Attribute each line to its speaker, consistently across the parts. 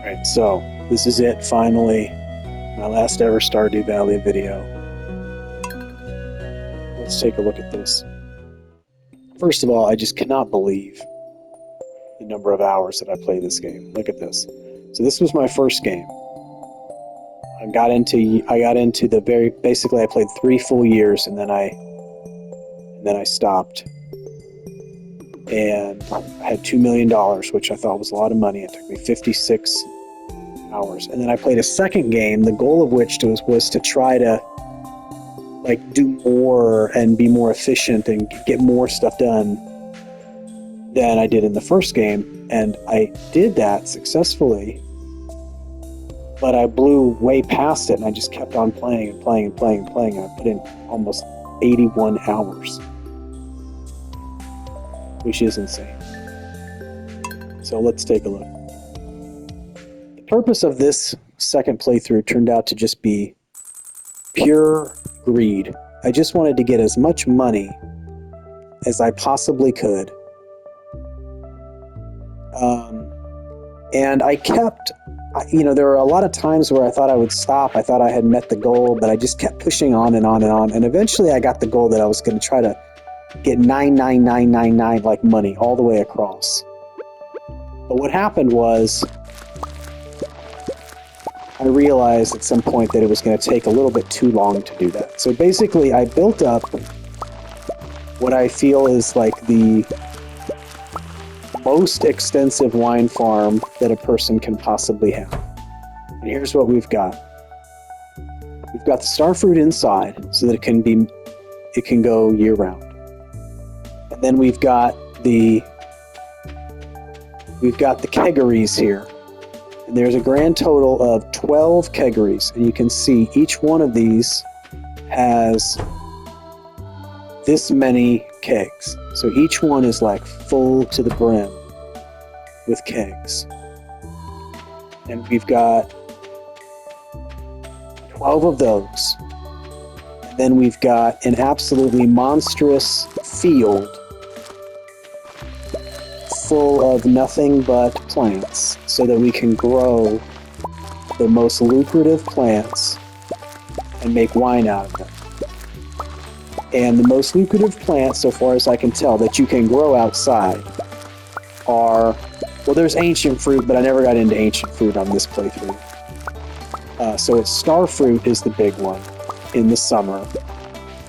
Speaker 1: Alright, so this is it finally. My last ever Stardew Valley video. Let's take a look at this. First of all, I just cannot believe the number of hours that I played this game. Look at this. So this was my first game. I got into the very basically I played 3 full years and then I stopped. And I had $2 million, which I thought was a lot of money. It took me 56 hours. And then I played a second game, the goal of which was to try to do more and be more efficient and get more stuff done than I did in the first game. And I did that successfully, but I blew way past it and I just kept on playing and playing and playing and playing. And I put in almost 81 hours, which is insane. So let's take a look. The purpose of this second playthrough turned out to just be pure greed. I just wanted to get as much money as I possibly could. And I kept, there were a lot of times where I thought I would stop. I thought I had met the goal, but I just kept pushing on and on and on. And eventually I got the goal that I was going to try to get 99999 like money all the way across. But what happened was I realized at some point that it was going to take a little bit too long to do that. So basically I built up what I feel is like the most extensive wine farm that a person can possibly have. And here's what we've got. We've got the starfruit inside so that it can go year round. And then we've got the keggeries here. And there's a grand total of 12 keggeries, and you can see each one of these has this many kegs. So each one is like full to the brim with kegs. And we've got 12 of those. And then we've got an absolutely monstrous field full of nothing but plants so that we can grow the most lucrative plants and make wine out of them. And the most lucrative plants, so far as I can tell, that you can grow outside are, well, there's ancient fruit, but I never got into ancient fruit on this playthrough. So it's starfruit is the big one in the summer.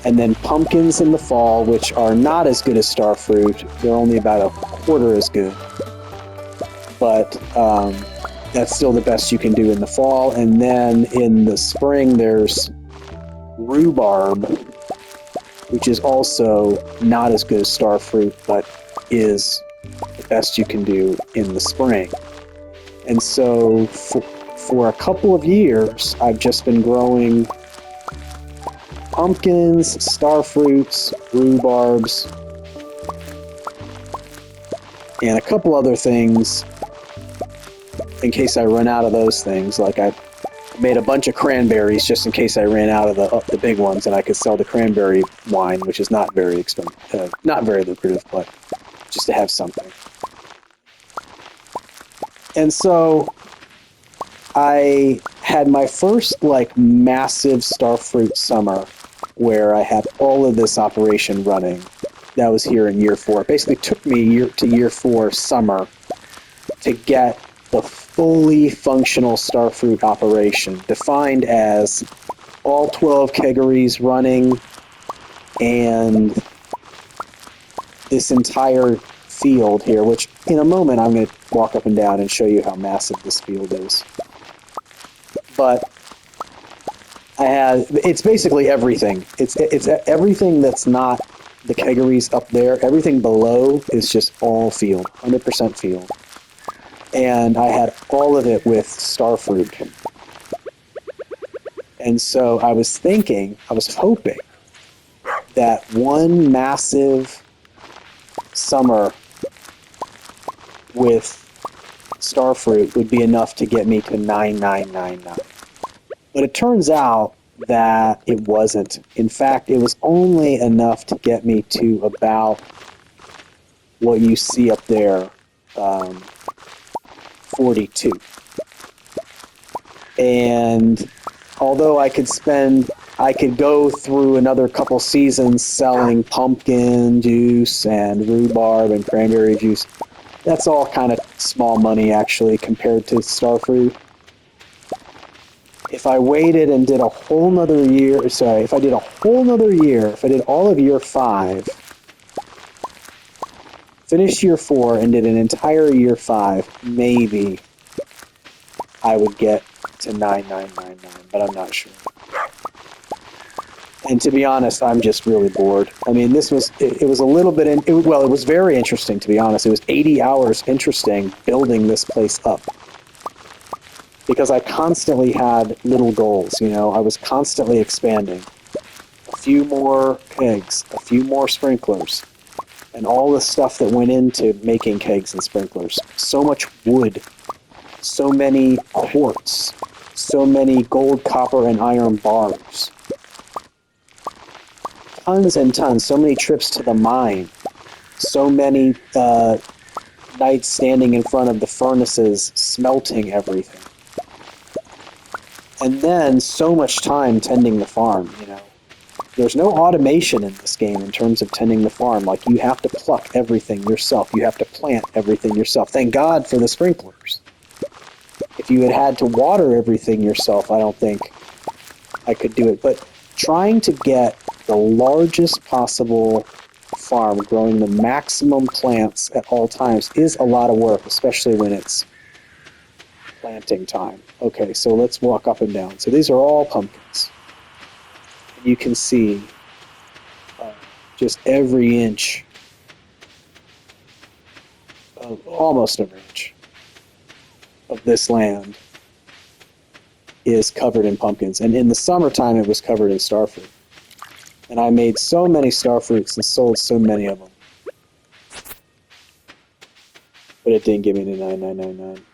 Speaker 1: And then pumpkins in the fall, which are not as good as starfruit. They're only about a quarter as good. But that's still the best you can do in the fall. And then in the spring, there's rhubarb, which is also not as good as starfruit, but is the best you can do in the spring. And so for a couple of years, I've just been growing pumpkins, starfruits, rhubarbs, and a couple other things in case I run out of those things. Like I made a bunch of cranberries just in case I ran out of the big ones, and I could sell the cranberry wine, which is not very expensive, not very lucrative, but just to have something. And so I had my first massive starfruit summer where I had all of this operation running. That was here in year 4. It basically took me year 4 summer to get the fully functional starfruit operation, defined as all 12 keggeries running and this entire field here, which in a moment I'm going to walk up and down and show you how massive this field is. But it's basically everything. It's everything that's not the keggeries up there. Everything below is just all field, 100% field. And I had all of it with starfruit. And so I was hoping that one massive summer with starfruit would be enough to get me to 9999. But it turns out that it wasn't. In fact, it was only enough to get me to about what you see up there, 42. And although I could go through another couple seasons selling pumpkin juice and rhubarb and cranberry juice. That's all kind of small money actually compared to Starfruit. If I waited and did a whole nother year, sorry, if I did a whole nother year, if I did all of year 5, finished year 4 and did an entire year 5, maybe I would get to 9999, but I'm not sure. And to be honest, I'm just really bored. I mean, it was a little bit, it was very interesting, to be honest. It was 80 hours interesting building this place up. Because I constantly had little goals, you know, I was constantly expanding. A few more kegs, a few more sprinklers, and all the stuff that went into making kegs and sprinklers. So much wood, so many quartz, so many gold, copper, and iron bars. Tons and tons, so many trips to the mine, so many nights standing in front of the furnaces, smelting everything. And then so much time tending the farm, you know. There's no automation in this game in terms of tending the farm. Like, you have to pluck everything yourself. You have to plant everything yourself. Thank God for the sprinklers. If you had to water everything yourself, I don't think I could do it. But trying to get the largest possible farm growing the maximum plants at all times is a lot of work, especially when it's planting time. Okay, so let's walk up and down. So these are all pumpkins. You can see just every inch, almost every inch of this land is covered in pumpkins. And in the summertime, it was covered in starfruit. And I made so many starfruits and sold so many of them. But it didn't give me the 9999.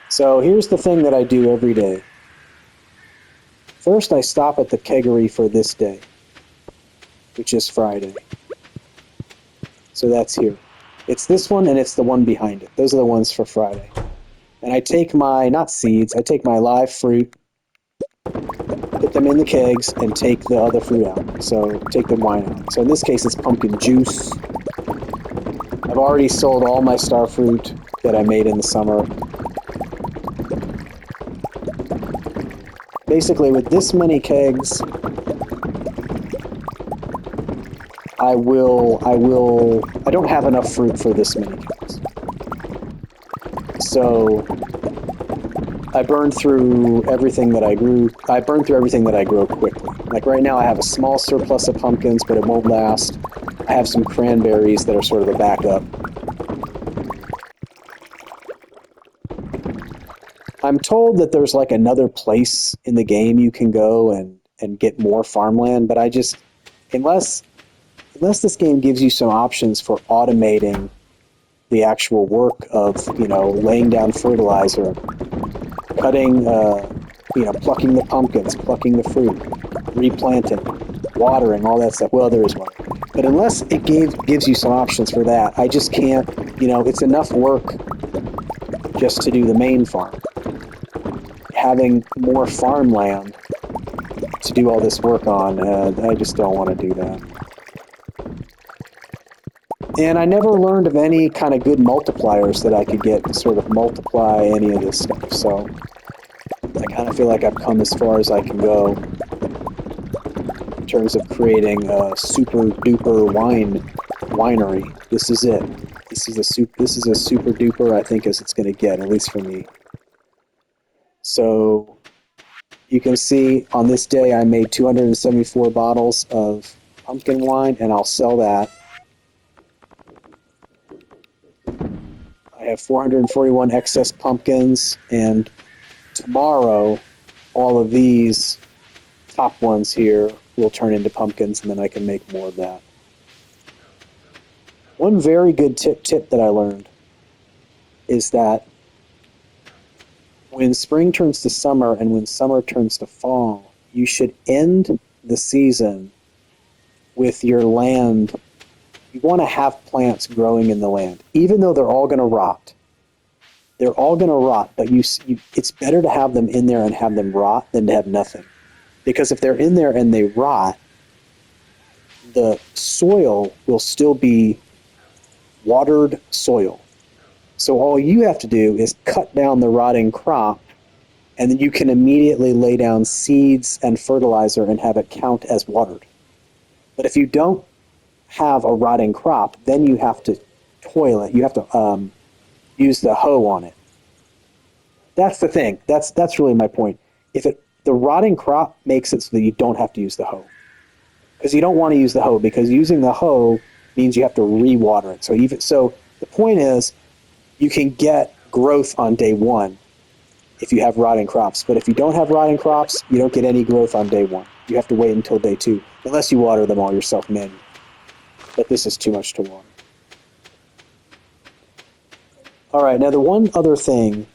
Speaker 1: So here's the thing that I do every day. First, I stop at the keggery for this day, which is Friday. So that's here. It's this one and it's the one behind it. Those are the ones for Friday. And I take my, not seeds, I take my live fruit, put them in the kegs, and take the other fruit out. So take the wine out. So in this case, it's pumpkin juice. I've already sold all my star fruit that I made in the summer. Basically, with this many kegs, I don't have enough fruit for this many kegs. So I burned through everything that I grew. I burned through everything that I grow quickly. Like right now, I have a small surplus of pumpkins, but it won't last. I have some cranberries that are sort of a backup. I'm told that there's like another place in the game you can go and get more farmland, but I just, unless this game gives you some options for automating the actual work of, you know, laying down fertilizer, cutting, plucking the pumpkins, plucking the fruit, replanting, watering, all that stuff. Well, there is one. But unless it gives you some options for that, I just can't, you know, it's enough work just to do the main farm. Having more farmland to do all this work on, I just don't want to do that. And I never learned of any kind of good multipliers that I could get to sort of multiply any of this stuff. So I kind of feel like I've come as far as I can go in terms of creating a super duper winery. This is it. This is a super duper, I think, as it's going to get, at least for me. So you can see on this day I made 274 bottles of pumpkin wine, and I'll sell that. I have 441 excess pumpkins, and tomorrow all of these top ones here will turn into pumpkins, and then I can make more of that. One very good tip that I learned is that when spring turns to summer and when summer turns to fall, you should end the season with your land. You want to have plants growing in the land, even though they're all going to rot. they're all going to rot. But it's better to have them in there and have them rot than to have nothing. Because if they're in there and they rot, the soil will still be watered soil. So all you have to do is cut down the rotting crop, and then you can immediately lay down seeds and fertilizer and have it count as watered. But if you don't have a rotting crop, then you have to toil it. You have to use the hoe on it. That's the thing. That's really my point. If the rotting crop makes it so that you don't have to use the hoe, because you don't want to use the hoe, because using the hoe means you have to re-water it. So the point is, you can get growth on day one if you have rotting crops. But if you don't have rotting crops, you don't get any growth on day one. You have to wait until day two, unless you water them all yourself manually. But this is too much to water. All right, now the one thing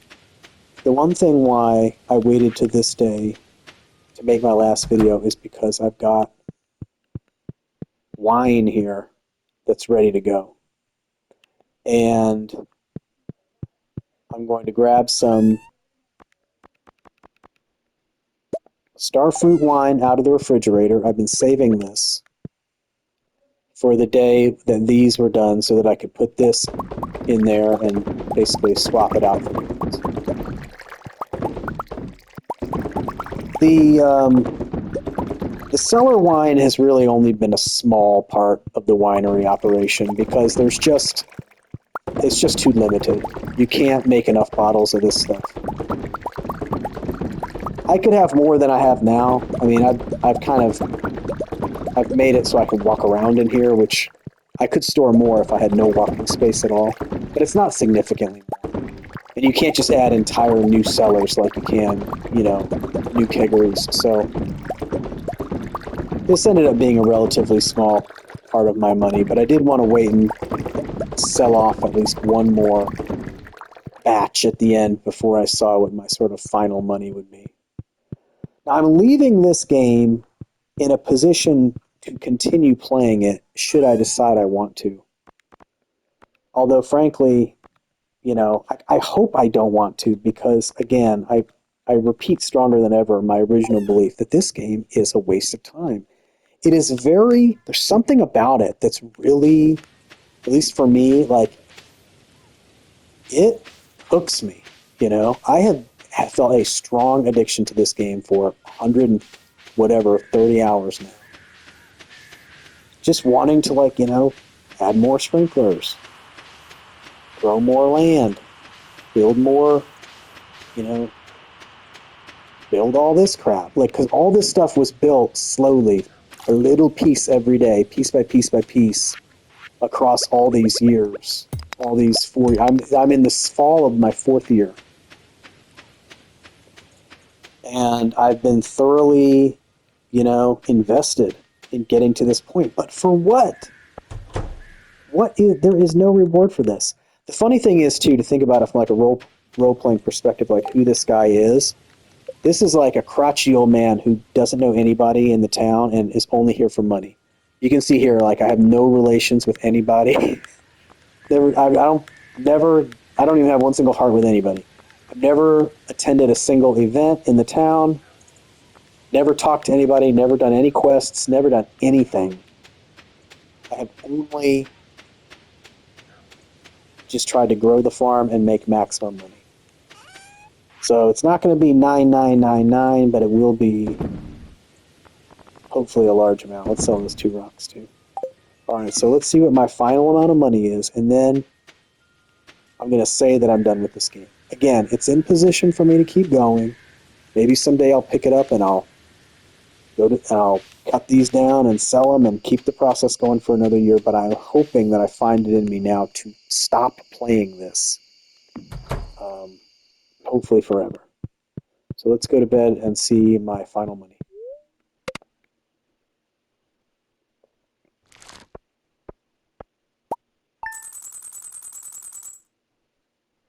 Speaker 1: why I waited to this day to make my last video is because I've got wine here that's ready to go. And I'm going to grab some Starfruit wine out of the refrigerator. I've been saving this for the day that these were done so that I could put this in there and basically swap it out for things. The cellar wine has really only been a small part of the winery operation because it's just too limited. You can't make enough bottles of this stuff. I could have more than I have now. I mean, I've made it so I can walk around in here, which I could store more if I had no walking space at all, but it's not significantly more. And you can't just add entire new cellars like you can, new keggeries. So this ended up being a relatively small part of my money, but I did want to wait and sell off at least one more batch at the end before I saw what my sort of final money would be. Now, I'm leaving this game in a position to continue playing it should I decide I want to. Although, frankly, I hope I don't want to because, again, I repeat stronger than ever my original belief that this game is a waste of time. It is there's something about it that's really, at least for me, like, it hooks me, I have felt a strong addiction to this game for 100 and whatever, 30 hours now. Just wanting to, add more sprinklers, grow more land, build more, build all this crap. Because all this stuff was built slowly, a little piece every day, piece by piece by piece, across all these years, all these 4 years. I'm in this fall of my 4th year. And I've been thoroughly, invested in getting to this point. But for what? There is no reward for this. The funny thing is, too, to think about it from like a role-playing perspective, like who this guy is. This is like a crotchety old man who doesn't know anybody in the town and is only here for money. You can see here, like, I have no relations with anybody. I don't even have one single heart with anybody. I've never attended a single event in the town, never talked to anybody, never done any quests, never done anything. I have only just tried to grow the farm and make maximum money. So it's not going to be 9999, but it will be hopefully a large amount. Let's sell those 2 rocks too. All right, so let's see what my final amount of money is, and then I'm going to say that I'm done with this game. Again, it's in position for me to keep going. Maybe someday I'll pick it up and I'll cut these down and sell them and keep the process going for another year, but I'm hoping that I find it in me now to stop playing this, hopefully forever. So let's go to bed and see my final money.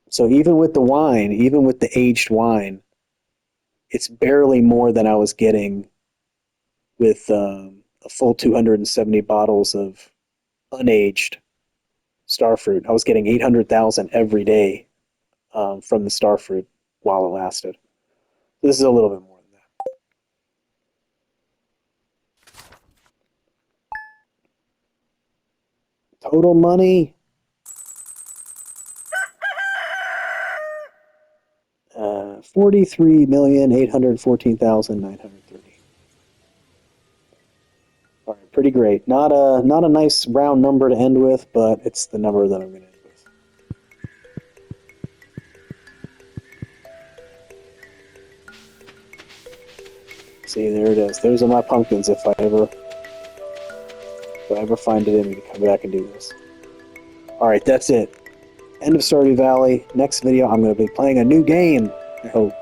Speaker 1: So even with the wine, even with the aged wine, it's barely more than I was getting with a full 270 bottles of unaged starfruit. I was getting 800,000 every day from the star fruit while it lasted. This is a little bit more than that. Total money, 43,814,930. All right, pretty great. Not a nice round number to end with, but it's the number that I'm going to end with. See, there it is. Those are my pumpkins if I ever find it in me to come back and do this. All right, that's it. End of Stardew Valley. Next video, I'm going to be playing a new game, I hope.